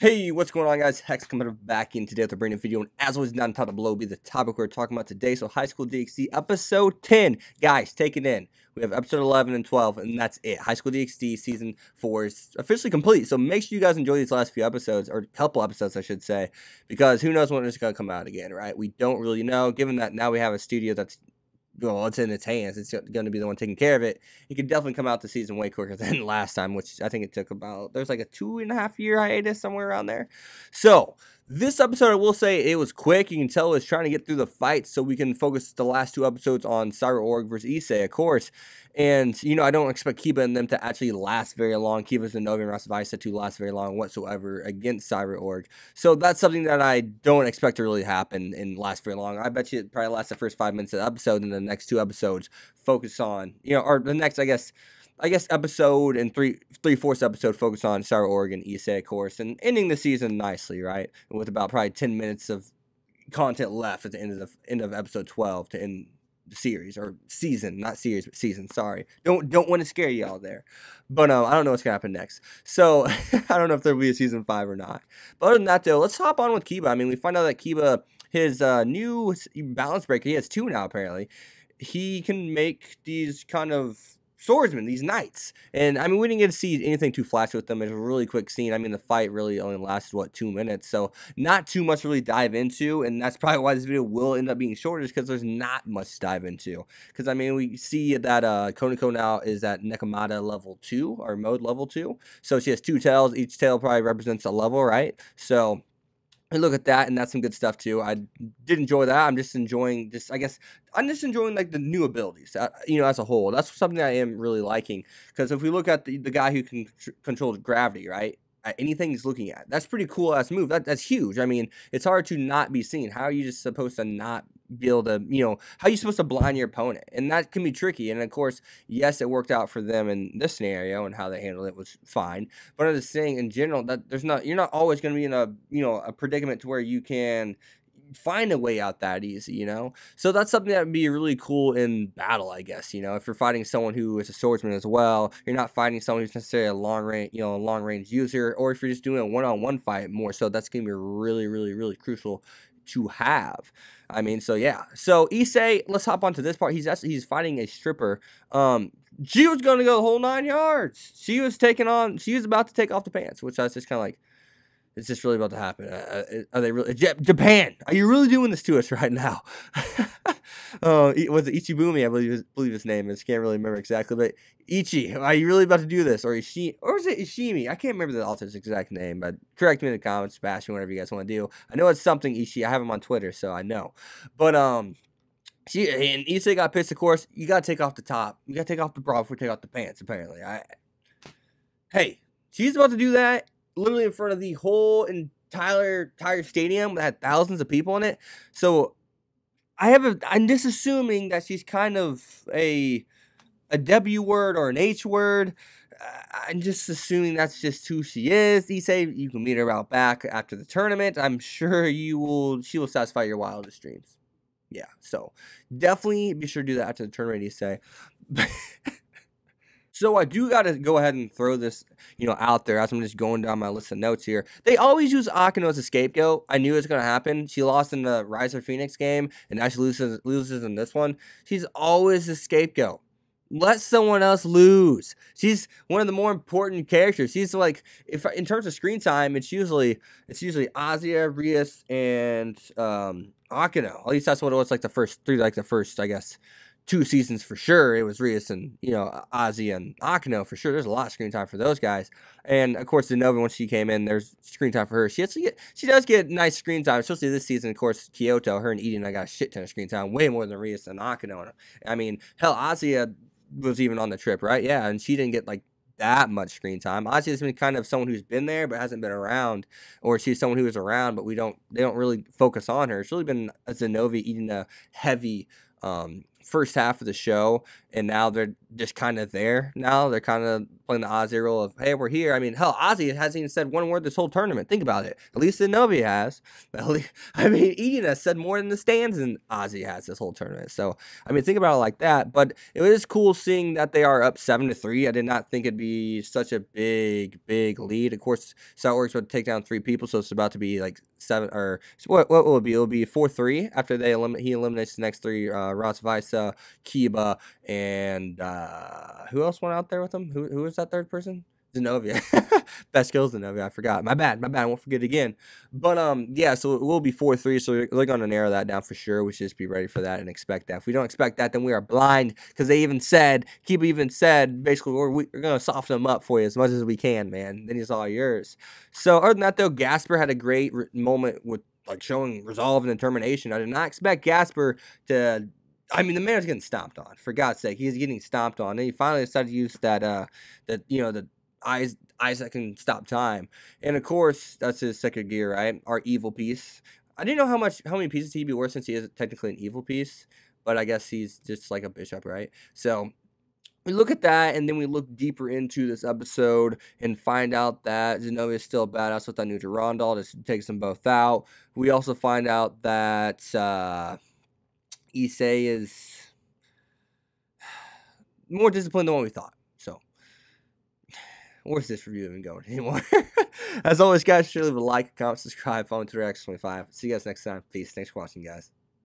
Hey, what's going on, guys? Hex coming back in today with a brand new video, and as always, not on top of below be the topic we're talking about today. So, High School DxD episode 10, guys, take it in. We have episode 11 and 12, and that's it. High School DxD season 4 is officially complete. So make sure you guys enjoy these last few episodes, or couple episodes, I should say, because who knows when it's going to come out again, right? We don't really know. Given that now we have a studio that's it's in its hands. It's going to be the one taking care of it. It could definitely come out the season way quicker than last time, which I think it took about, there's like a 2.5-year hiatus somewhere around there. So this episode, I will say it was quick. You can tell it was trying to get through the fight so we can focus the last two episodes on Sairaorg versus Issei, of course. And, you know, I don't expect Kiba and them to actually last very long. Kiba's and Novi and Rasavisa to last very long whatsoever against Sairaorg. So that's something that I don't expect to really happen and last very long. I bet you it probably lasts the first 5 minutes of the episode, and the next two episodes focus on, you know, or the next, I guess episode and three-fourths episode focus on Sairaorg and Issei, of course, and ending the season nicely, right? With about probably 10 minutes of content left at the end of episode 12 to end the series, or season, not series, but season. Sorry, don't want to scare y'all there, but I don't know what's gonna happen next. So I don't know if there'll be a season 5 or not. But other than that, though, let's hop on with Kiba. I mean, we find out that Kiba, his new balance breaker, he has 2 now apparently. He can make these kind of swordsmen, these knights, and I mean, we didn't get to see anything too flashy with them. It's a really quick scene. I mean, the fight really only lasted, what, 2 minutes, so not too much to really dive into, and that's probably why this video will end up being shorter, because there's not much to dive into. Because I mean, we see that Koniko now is at Nekomata level 2, or mode level 2, so she has 2 tails. Each tail probably represents a level, right? So and look at that, and that's some good stuff too. I did enjoy that. I'm just enjoying I guess I'm just enjoying like the new abilities, you know, as a whole. That's something I am really liking, because if we look at the guy who can control gravity, right? Anything he's looking at, that's pretty cool ass move. That's huge. I mean, it's hard to not be seen. How are you just supposed to not be able to, you know, how are you supposed to blind your opponent? And that can be tricky. And of course, yes, it worked out for them in this scenario, and how they handled it was fine. But I'm just saying in general that you're not always going to be in a, you know, a predicament to where you can find a way out that easy, you know? So that's something that would be really cool in battle, I guess, you know? If you're fighting someone who is a swordsman as well, you're not fighting someone who's necessarily a long range user, or if you're just doing a one-on-one fight more so, that's going to be really, really, really crucial to have. I mean, so yeah. So Issei, let's hop onto this part. He's fighting a stripper. She was going to go the whole 9 yards. She was about to take off the pants, which I was just kind of like, is this really about to happen? Are they really? Japan, are you really doing this to us right now? Was it Ichibumi? I believe his name is. Can't really remember exactly, but Ichi, are you really about to do this? Or Ishi, or is it Ishimi? I can't remember the author's exact name, but correct me in the comments, bash me, whatever you guys want to do. I know it's something Ishi. I have him on Twitter, so I know. But and Issei got pissed. Of course, you gotta take off the top. You gotta take off the bra before you take off the pants. Apparently, hey, she's about to do that. Literally in front of the whole entire stadium that had thousands of people in it. So I'm just assuming that she's kind of a W word or an H word. I'm just assuming that's just who she is. Issei, you can meet her out back after the tournament. I'm sure she will satisfy your wildest dreams. Yeah, so definitely be sure to do that after the tournament, Issei. So I do got to go ahead and throw this, you know, out there as I'm just going down my list of notes here. They always use Akino as a scapegoat. I knew it was going to happen. She lost in the Rise of Phoenix game, and now she loses in this one. She's always a scapegoat. Let someone else lose. She's one of the more important characters. She's like, if in terms of screen time, it's usually Azia, Rias, and Akino. At least that's what it was like the first, I guess, 2 seasons for sure. It was Rias and, you know, Ozzy and Akino for sure. There's a lot of screen time for those guys. And of course, Novi, once she came in, there's screen time for her. She does get nice screen time, especially this season. Of course, Kyoto, her and Eden, I got a shit ton of screen time, way more than Rias and Akino. I mean, hell, Ozzy was even on the trip, right? Yeah, and she didn't get like that much screen time. Ozzy has been kind of someone who's been there but hasn't been around, or she's someone who was around but they don't really focus on her. It's really been Zenovi eating a heavy first half of the show, and now they're just kind of there. Now they're kind of playing the Ozzy role of, hey, we're here. I mean, hell, Ozzy hasn't even said one word this whole tournament. Think about it. At least Zenobia has. But at least, I mean, Ian has said more in the stands than Ozzy has this whole tournament. So, I mean, think about it like that. But it was cool seeing that they are up 7-3. I did not think it'd be such a big lead. Of course, Sairaorg's about to take down 3 people, so it's about to be like 7, or what will it be? It'll be 4-3 after he eliminates the next 3, Ross Visa, Kiba, and who else went out there with him? Who was that third person? Zenobia. Best kills Zenobia. I forgot. My bad. I won't forget again. But yeah, so it will be 4-3. So we're going to narrow that down for sure. We should just be ready for that and expect that. If we don't expect that, then we are blind, because they even said, Kiba even said, basically, we're going to soften them up for you as much as we can, man. Then it's all yours. So other than that, though, Gasper had a great moment with like showing resolve and determination. I did not expect Gasper to. I mean, the man was getting stomped on. For God's sake, he's getting stomped on. And he finally decided to use that, the eyes that can stop time. And of course, that's his second gear, right? Our evil piece. I didn't know how many pieces he'd be worth, since he is technically an evil piece. But I guess he's just like a bishop, right? So we look at that, and then we look deeper into this episode and find out that Zenobia is still a badass with that new Durandal. This takes them both out. We also find out that Issei is more disciplined than what we thought. So, where's this review even going anymore? As always, guys, sure leave a like, comment, subscribe, follow me to Twitter, X25. See you guys next time. Peace. Thanks for watching, guys.